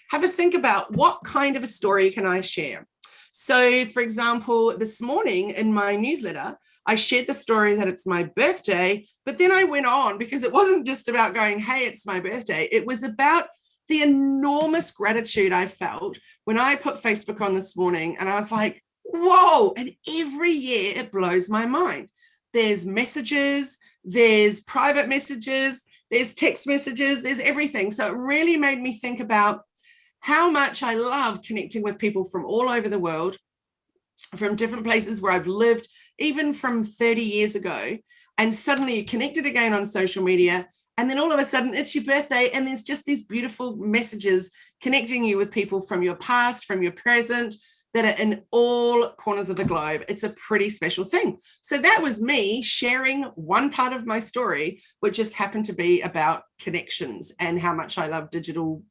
Have a think about, what kind of a story can I share? So for example, this morning in my newsletter, I shared the story that it's my birthday, but then I went on, because it wasn't just about going, hey, it's my birthday. It was about the enormous gratitude I felt when I put Facebook on this morning, and I was like, whoa. And every year it blows my mind. There's messages, there's private messages, there's text messages, there's everything. So it really made me think about how much I love connecting with people from all over the world, from different places where I've lived, even from 30 years ago. And suddenly you connected again on social media, and then all of a sudden it's your birthday, and there's just these beautiful messages connecting you with people from your past, from your present, that are in all corners of the globe. It's a pretty special thing. So that was me sharing one part of my story, which just happened to be about connections and how much I love digital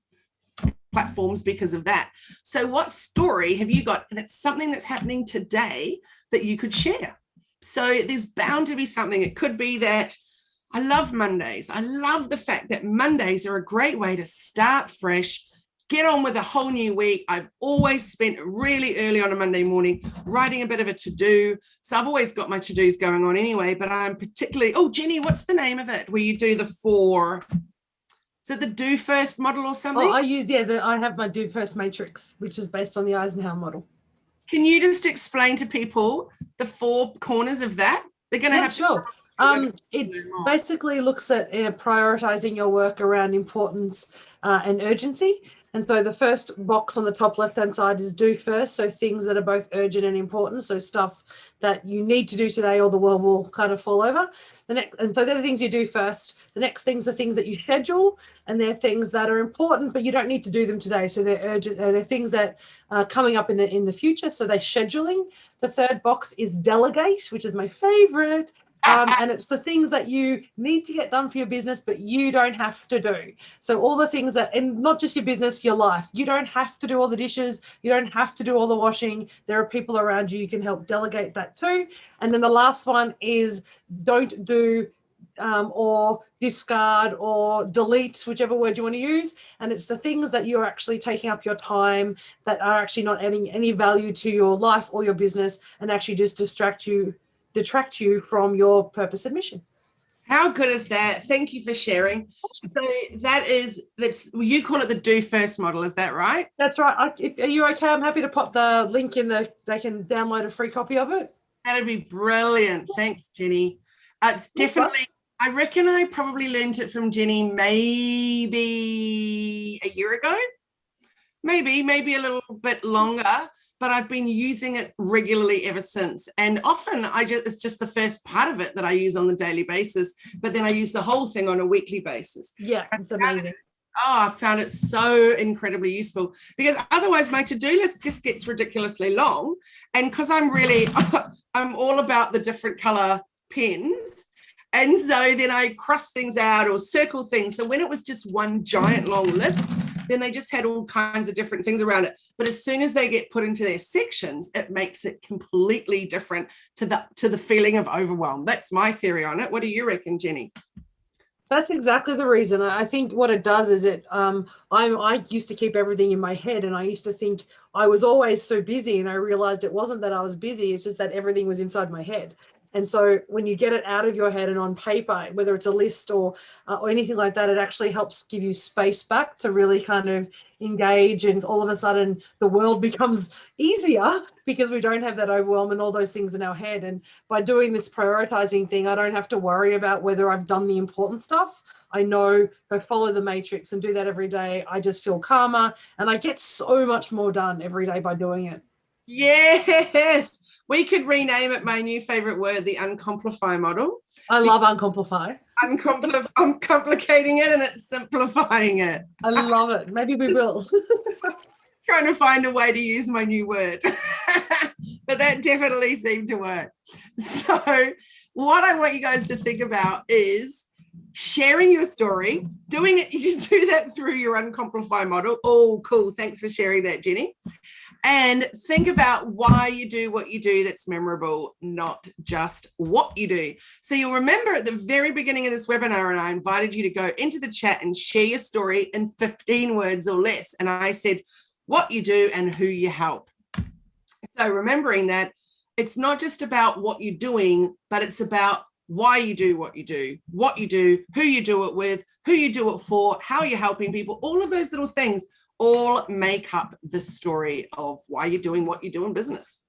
platforms because of that. So what story have you got that's something that's happening today that you could share? So there's bound to be something. It could be that I love Mondays. I love the fact that Mondays are a great way to start fresh, get on with a whole new week. I've always spent really early on a Monday morning writing a bit of a to-do. So I've always got my to-dos going on anyway, but I'm particularly, oh, Jenny, what's the name of it? Where you do the 4, is it the do first model or something? Oh, I have my do first matrix, which is based on the Eisenhower model. Can you just explain to people the 4 corners of that? They're going to have sure. It basically looks at prioritizing your work around importance and urgency. And so the first box on the top left-hand side is do first. So things that are both urgent and important. So stuff that you need to do today or the world will kind of fall over. And so they're the things you do first. The next things are things that you schedule, and they're things that are important, but you don't need to do them today. So they're urgent. They're things that are coming up in the future. So they're scheduling. The third box is delegate, which is my favorite. And it's the things that you need to get done for your business, but you don't have to do. So all the things that, and not just your business, your life, you don't have to do all the dishes. You don't have to do all the washing. There are people around you can help delegate that too. And then the last one is don't do or discard or delete, whichever word you want to use. And it's the things that you're actually taking up your time that are actually not adding any value to your life or your business, and actually just detract you from your purpose and mission. How good is that? Thank you for sharing. So that's you call it the do first model, is that right? That's right. Are you okay? I'm happy to pop the link in they can download a free copy of it. That'd be brilliant. Thanks, Jenny. It's definitely, I reckon I probably learned it from Jenny maybe a year ago, maybe a little bit longer, but I've been using it regularly ever since. And often it's just the first part of it that I use on the daily basis, but then I use the whole thing on a weekly basis. Yeah, it's amazing. I found it so incredibly useful, because otherwise my to-do list just gets ridiculously long. And because I'm all about the different color pens. And so then I cross things out or circle things. So when it was just one giant long list, then they just had all kinds of different things around it. But as soon as they get put into their sections, it makes it completely different to the feeling of overwhelm. That's my theory on it. What do you reckon, Jenny? That's exactly the reason. I think what it does is I used to keep everything in my head, and I used to think I was always so busy, and I realized it wasn't that I was busy, it's just that everything was inside my head. And so when you get it out of your head and on paper, whether it's a list or anything like that, it actually helps give you space back to really kind of engage, and all of a sudden the world becomes easier because we don't have that overwhelm and all those things in our head. And by doing this prioritizing thing, I don't have to worry about whether I've done the important stuff. I know if I follow the matrix and do that every day, I just feel calmer, and I get so much more done every day by doing it. Yes, we could rename it, my new favorite word, the uncomplify model. I love uncomplify. Uncomplicating it and it's simplifying it. I love it. Maybe we will. Trying to find a way to use my new word. But that definitely seemed to work. So what I want you guys to think about is sharing your story, doing it. You can do that through your uncomplify model. Oh, cool. Thanks for sharing that, Jenny. And think about why you do what you do that's memorable, not just what you do. So you'll remember at the very beginning of this webinar, and I invited you to go into the chat and share your story in 15 words or less. And I said what you do and who you help. So remembering that it's not just about what you're doing, but it's about why you do what you do, who you do it with, who you do it for, how you're helping people. All of those little things all make up the story of why you're doing what you do in business.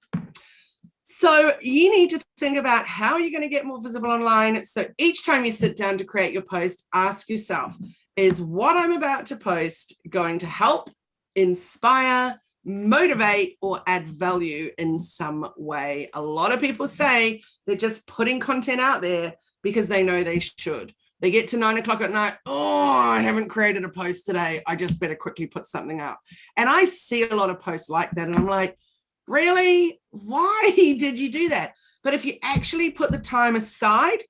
So you need to think about how you're going to get more visible online. So each time you sit down to create your post, ask yourself, is what I'm about to post going to help, inspire, motivate, or add value in some way? A lot of people say they're just putting content out there because they know they should. They get to 9 o'clock at night. Oh, I haven't created a post today. I just better quickly put something up. And I see a lot of posts like that. And I'm like, really? Why did you do that? But if you actually put the time aside,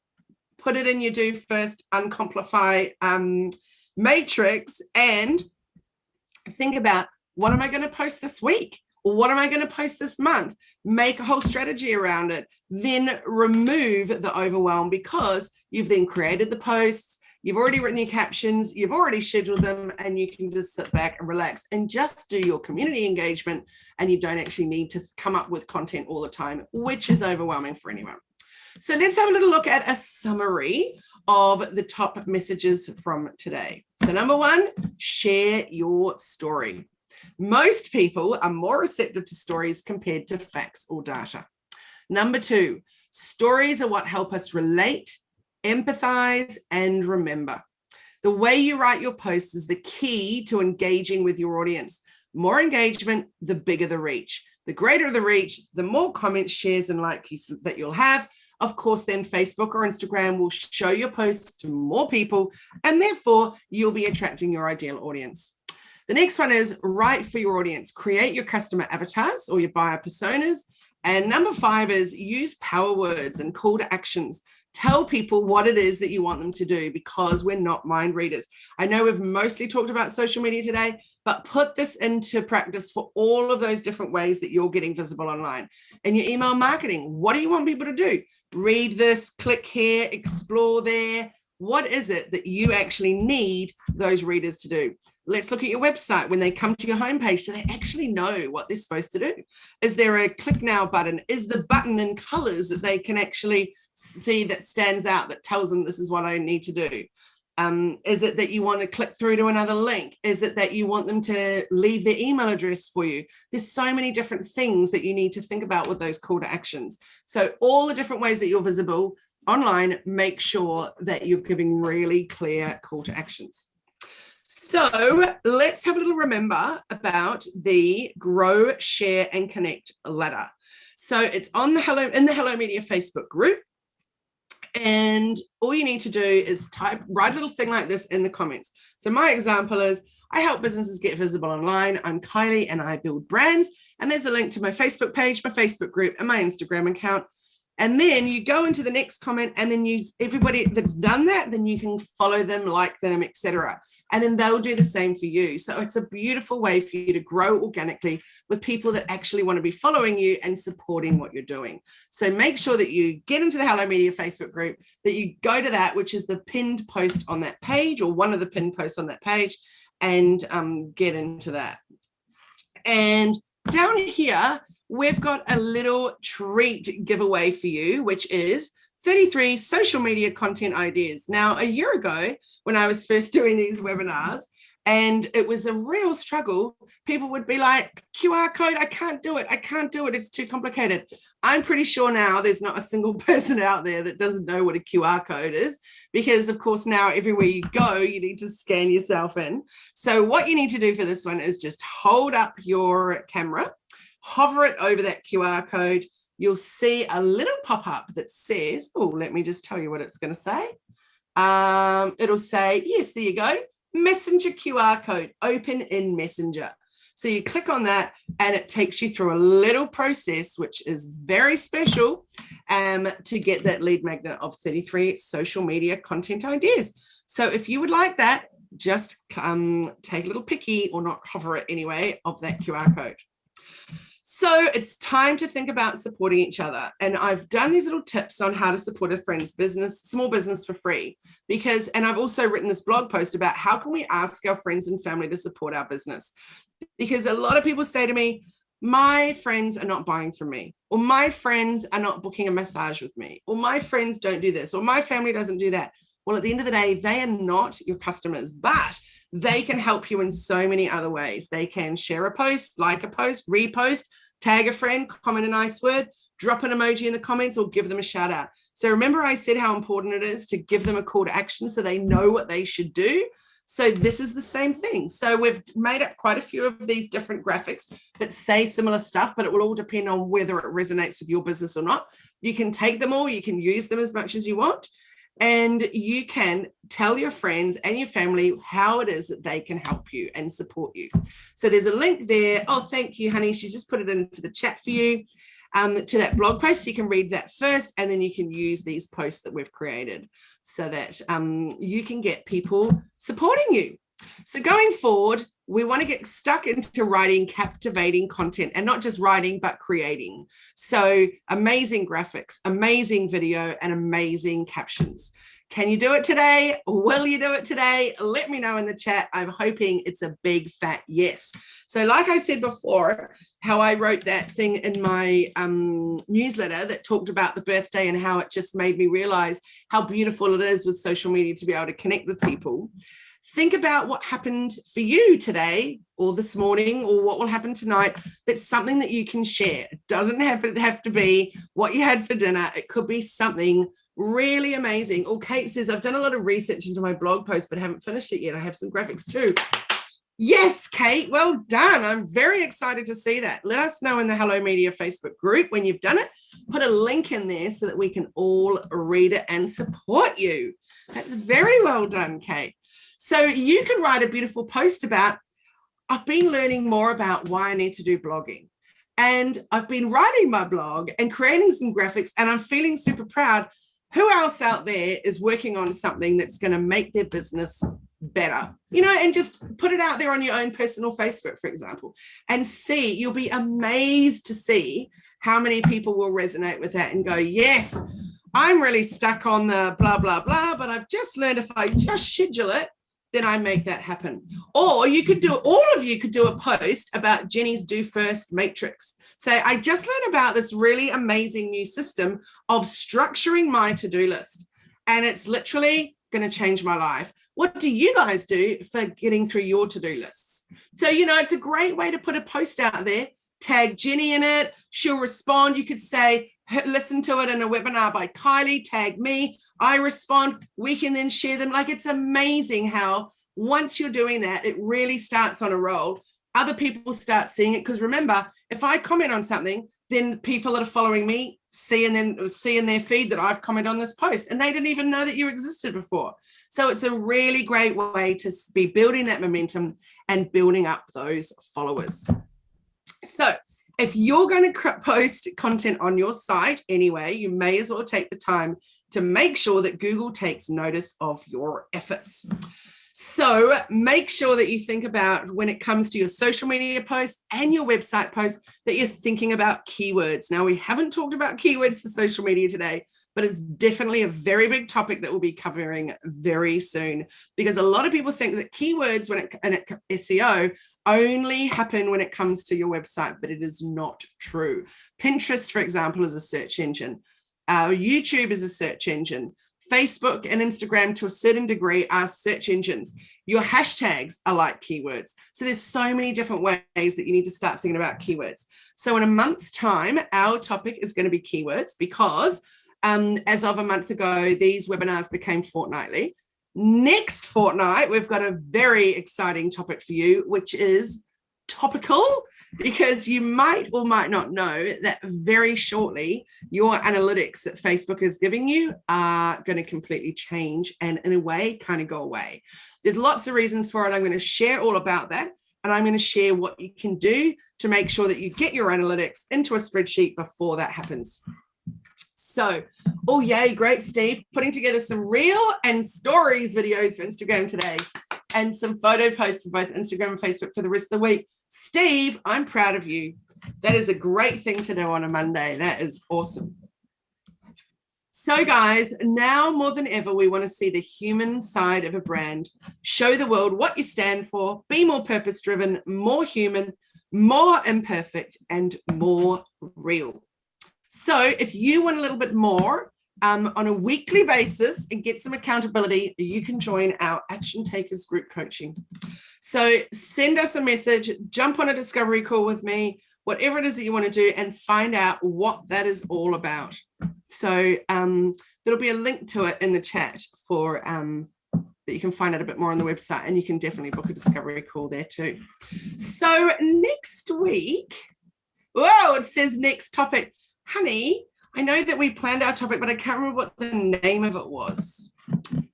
put it in your do first, uncomplify matrix, and think about, what am I going to post this week? What am I going to post this month? Make a whole strategy around it. Then remove the overwhelm, because you've then created the posts, you've already written your captions, you've already scheduled them, and you can just sit back and relax and just do your community engagement, and you don't actually need to come up with content all the time, which is overwhelming for anyone. So let's have a little look at a summary of the top messages from today. So number one, share your story. Most people are more receptive to stories compared to facts or data. Number two, stories are what help us relate, empathize, and remember. The way you write your posts is the key to engaging with your audience. More engagement, the bigger the reach. The greater the reach, the more comments, shares, and likes that you'll have. Of course, then Facebook or Instagram will show your posts to more people, and therefore you'll be attracting your ideal audience. The next one is write for your audience. Create your customer avatars or your buyer personas And number 5 is use power words and call to actions. Tell people what it is that you want them to do, because we're not mind readers. I know we've mostly talked about social media today, but put this into practice for all of those different ways that you're getting visible online. And your email marketing, what do you want people to do? Read this, click here, explore there. What is it that you actually need those readers to do? Let's look at your website. When they come to your homepage, do they actually know what they're supposed to do? Is there a click now button? Is the button in colors that they can actually see that stands out, that tells them this is what I need to do? Is it that you want to click through to another link? Is it that you want them to leave their email address for you? There's so many different things that you need to think about with those call to actions. So all the different ways that you're visible online, make sure that you're giving really clear call to actions. So let's have a little remember about the Grow, Share and Connect ladder. So it's on the in the Hello Media Facebook group. And all you need to do is write a little thing like this in the comments. So my example is, I help businesses get visible online. I'm Kylie and I build brands. And there's a link to my Facebook page, my Facebook group, and my Instagram account. And then you go into the next comment, and then everybody that's done that, then you can follow them, like them, etc. And then they'll do the same for you. So it's a beautiful way for you to grow organically with people that actually want to be following you and supporting what you're doing. So make sure that you get into the Hello Media Facebook group, that you go to that, which is the pinned post on that page, or one of the pinned posts on that page, and get into that. And down here, we've got a little treat giveaway for you, which is 33 social media content ideas. Now, a year ago, when I was first doing these webinars, and it was a real struggle, people would be like, QR code, I can't do it. I can't do it. It's too complicated. I'm pretty sure now there's not a single person out there that doesn't know what a QR code is, because of course now everywhere you go, you need to scan yourself in. So what you need to do for this one is just hold up your camera, hover it over that QR code. You'll see a little pop-up that says, oh, let me just tell you what it's going to say. It'll say, yes, there you go. Messenger QR code, open in Messenger. So you click on that and it takes you through a little process, which is very special, to get that lead magnet of 33 social media content ideas. So if you would like that, just take a little picky, or not hover it anyway, of that QR code. So it's time to think about supporting each other. And I've done these little tips on how to support a friend's business, small business, for free, and I've also written this blog post about how can we ask our friends and family to support our business? Because a lot of people say to me, my friends are not buying from me, or my friends are not booking a massage with me, or my friends don't do this, or my family doesn't do that. Well, at the end of the day, they are not your customers, but they can help you in so many other ways. They can share a post, like a post, repost, tag a friend, comment a nice word, drop an emoji in the comments, or give them a shout out. So remember I said how important it is to give them a call to action so they know what they should do. So this is the same thing. So we've made up quite a few of these different graphics that say similar stuff, but it will all depend on whether it resonates with your business or not. You can take them all, you can use them as much as you want. And you can tell your friends and your family how it is that they can help you and support you. So there's a link there. Oh, thank you, honey. She's just put it into the chat for you, to that blog post. So you can read that first, and then you can use these posts that we've created so that you can get people supporting you. So going forward, we want to get stuck into writing captivating content, and not just writing, but creating. So amazing graphics, amazing video, and amazing captions. Can you do it today? Will you do it today? Let me know in the chat. I'm hoping it's a big fat yes. So like I said before, how I wrote that thing in my newsletter that talked about the birthday and how it just made me realize how beautiful it is with social media to be able to connect with people. Think about what happened for you today or this morning, or what will happen tonight. That's something that you can share. It doesn't have to be what you had for dinner. It could be something really amazing. Or Kate says, I've done a lot of research into my blog post, but haven't finished it yet. I have some graphics too. Yes, Kate, well done. I'm very excited to see that. Let us know in the Hello Media Facebook group when you've done it. Put a link in there so that we can all read it and support you. That's very well done, Kate. So you can write a beautiful post about, I've been learning more about why I need to do blogging. and I've been writing my blog and creating some graphics, and I'm feeling super proud. Who else out there is working on something that's going to make their business better, and just put it out there on your own personal Facebook, for example, and see, you'll be amazed to see how many people will resonate with that and go, yes, I'm really stuck on the blah, blah, blah, but I've just learned if I just schedule it, then I make that happen. Or all of you could do a post about Jenny's Do First matrix. Say, I just learned about this really amazing new system of structuring my to-do list, and it's literally going to change my life. What do you guys do for getting through your to-do lists? So, it's a great way to put a post out there, tag Jenny in it, she'll respond. You could say, listen to it in a webinar by Kylie, tag me, I respond, we can then share them. Like, it's amazing how once you're doing that, it really starts on a roll. Other people start seeing it, because remember, if I comment on something, then people that are following me see in their feed that I've commented on this post, and they didn't even know that you existed before. So it's a really great way to be building that momentum and building up those followers. So if you're going to post content on your site anyway, you may as well take the time to make sure that Google takes notice of your efforts. So make sure that you think about, when it comes to your social media posts and your website posts, that you're thinking about keywords. Now, we haven't talked about keywords for social media today, but it's definitely a very big topic that we'll be covering very soon, because a lot of people think that keywords and SEO only happen when it comes to your website, but it is not true. Pinterest, for example, is a search engine. YouTube is a search engine. Facebook and Instagram, to a certain degree, are search engines. Your hashtags are like keywords. So there's so many different ways that you need to start thinking about keywords. So in a month's time, our topic is going to be keywords, because as of a month ago, these webinars became fortnightly. Next fortnight, we've got a very exciting topic for you, which is topical, because you might or might not know that very shortly your analytics that Facebook is giving you are going to completely change and, in a way, kind of go away. There's lots of reasons for it. I'm going to share all about that, and I'm going to share what you can do to make sure that you get your analytics into a spreadsheet before that happens. So, oh yay, great, Steve, putting together some reel and stories videos for Instagram today, and some photo posts for both Instagram and Facebook for the rest of the week. Steve, I'm proud of you. That is a great thing to do on a Monday. That is awesome. So guys, now more than ever, we want to see the human side of a brand. Show the world what you stand for. Be more purpose-driven, more human, more imperfect, and more real. So if you want a little bit more on a weekly basis and get some accountability, you can join our Action Takers group coaching. So send us a message, jump on a discovery call with me, whatever it is that you want to do, and find out what that is all about. So there'll be a link to it in the chat for that you can find out a bit more on the website, and you can definitely book a discovery call there too. So next week, whoa, it says next topic. Honey, I know that we planned our topic, but I can't remember what the name of it was.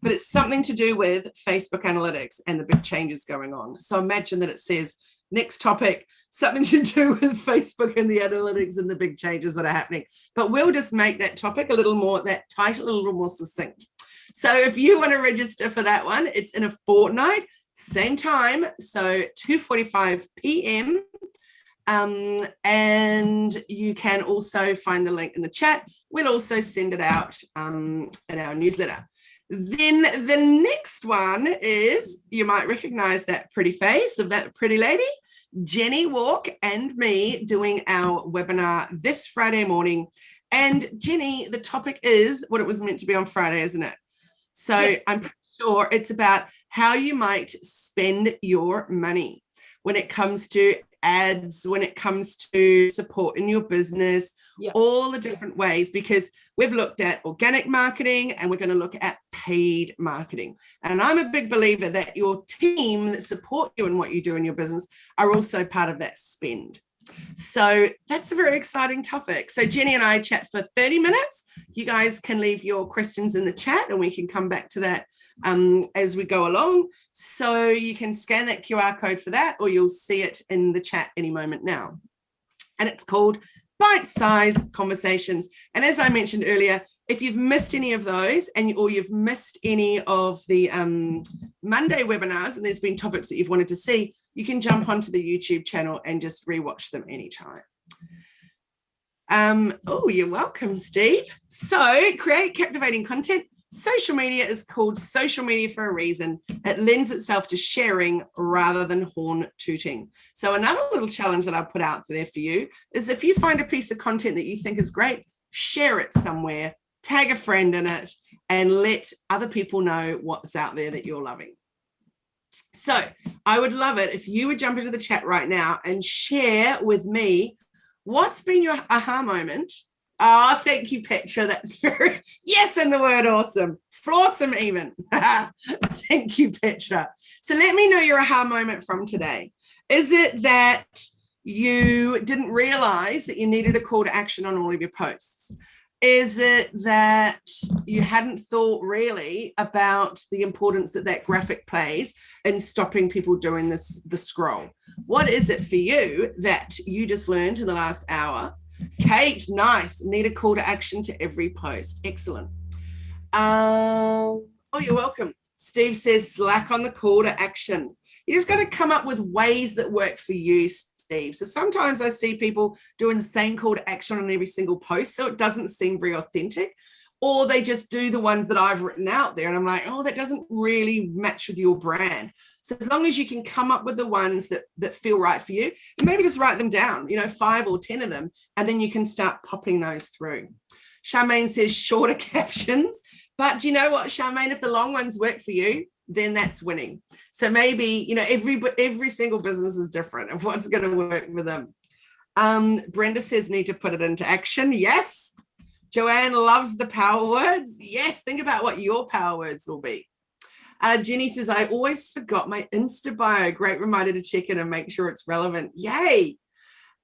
But it's something to do with Facebook analytics and the big changes going on. So imagine that it says next topic, something to do with Facebook and the analytics and the big changes that are happening. But we'll just make that topic a little more, that title a little more succinct. So if you want to register for that one, it's in a fortnight, same time, so 2:45 p.m. And you can also find the link in the chat. We'll also send it out in our newsletter. Then the next one is, you might recognize that pretty face of that pretty lady, Jenny Walk and me, doing our webinar this Friday morning. And Jenny, the topic is what it was meant to be on Friday, isn't it? So yes. I'm pretty sure it's about how you might spend your money when it comes to ads, when it comes to support in your business, all the different ways, because we've looked at organic marketing and we're going to look at paid marketing. And I'm a big believer that your team that support you in what you do in your business are also part of that spend. So that's a very exciting topic. So Jenny and I chat for 30 minutes. You guys can leave your questions in the chat and we can come back to that as we go along. So you can scan that QR code for that, or you'll see it in the chat any moment now. and it's called Bite-Sized Conversations. And as I mentioned earlier, if you've missed any of those or you've missed any of the Monday webinars and there's been topics that you've wanted to see, you can jump onto the YouTube channel and just rewatch them anytime. Oh, you're welcome, Steve. So create captivating content. Social media is called social media for a reason. It lends itself to sharing rather than horn tooting. So another little challenge that I put out there for you is if you find a piece of content that you think is great, share it somewhere, tag a friend in it, and let other people know what's out there that you're loving. So I would love it if you would jump into the chat right now and share with me what's been your aha moment. Oh, thank you, Petra. That's very, yes, and the word awesome. Flawsome even. Thank you, Petra. So let me know your aha moment from today. Is it that you didn't realize that you needed a call to action on all of your posts? Is it that you hadn't thought really about the importance that that graphic plays in stopping people doing the scroll? What is it for you that you just learned in the last hour? Kate, nice. Need a call to action to every post. Excellent. Oh, you're welcome. Steve says slack on the call to action. You just got to come up with ways that work for you, Steve. So sometimes I see people doing the same call to action on every single post, so it doesn't seem very authentic, or they just do the ones that I've written out there and I'm like, oh, that doesn't really match with your brand. So as long as you can come up with the ones that feel right for you, and maybe just write them down, 5 or 10 of them, and then you can start popping those through. Charmaine says shorter captions, but do you know what, Charmaine, if the long ones work for you, then that's winning. So maybe, every single business is different of what's going to work with them. Brenda says need to put it into action. Yes. Joanne loves the power words. Yes. Think about what your power words will be. Jenny says, I always forgot my Insta bio. Great reminder to check it and make sure it's relevant. Yay.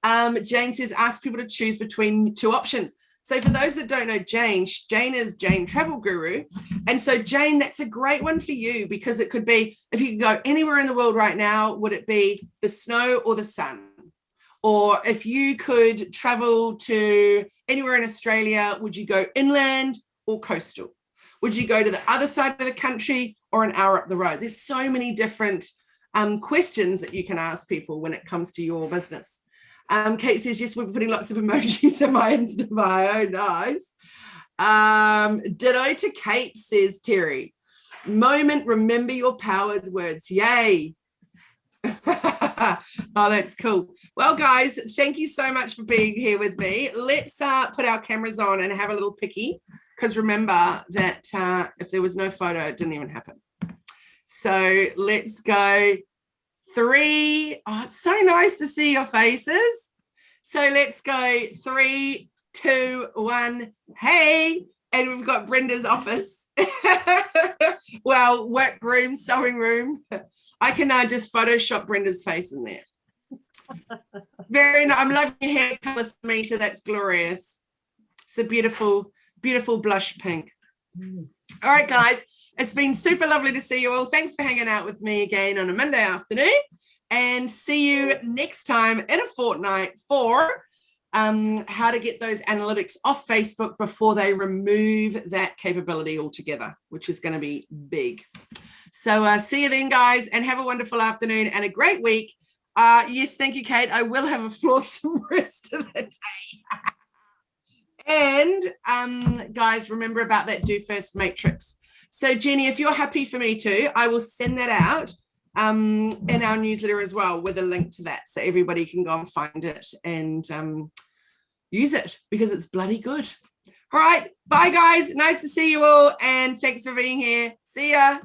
Jane says, ask people to choose between 2 options. So for those that don't know Jane is Jane Travel Guru. And so Jane, that's a great one for you because it could be, if you could go anywhere in the world right now, would it be the snow or the sun? Or if you could travel to anywhere in Australia, would you go inland or coastal? Would you go to the other side of the country or an hour up the road? There's so many different questions that you can ask people when it comes to your business. Kate says, yes, we're putting lots of emojis in my Insta bio. Nice. Ditto to Kate, says Terry. Moment, remember your powered words. Yay. Oh, that's cool. Well, guys, thank you so much for being here with me. Let's put our cameras on and have a little picky, because remember that if there was no photo, it didn't even happen. So let's go 3. Oh, it's so nice to see your faces. So let's go 3, 2, 1. Hey, and we've got Brenda's office. Well, work room, sewing room. I can just Photoshop Brenda's face in there. Very nice. I'm loving your hair color, Samita. That's glorious. It's a beautiful, beautiful blush pink. All right, guys. It's been super lovely to see you all. Thanks for hanging out with me again on a Monday afternoon, and see you next time in a fortnight for how to get those analytics off Facebook before they remove that capability altogether, which is going to be big. So see you then, guys, and have a wonderful afternoon and a great week. Yes, thank you, Kate. I will have a flawsome rest of the day. And guys, remember about that do first matrix. So Jenny, if you're happy for me to, I will send that out in our newsletter as well with a link to that, so everybody can go and find it and use it, because it's bloody good. All right, bye guys, nice to see you all, and thanks for being here. See ya.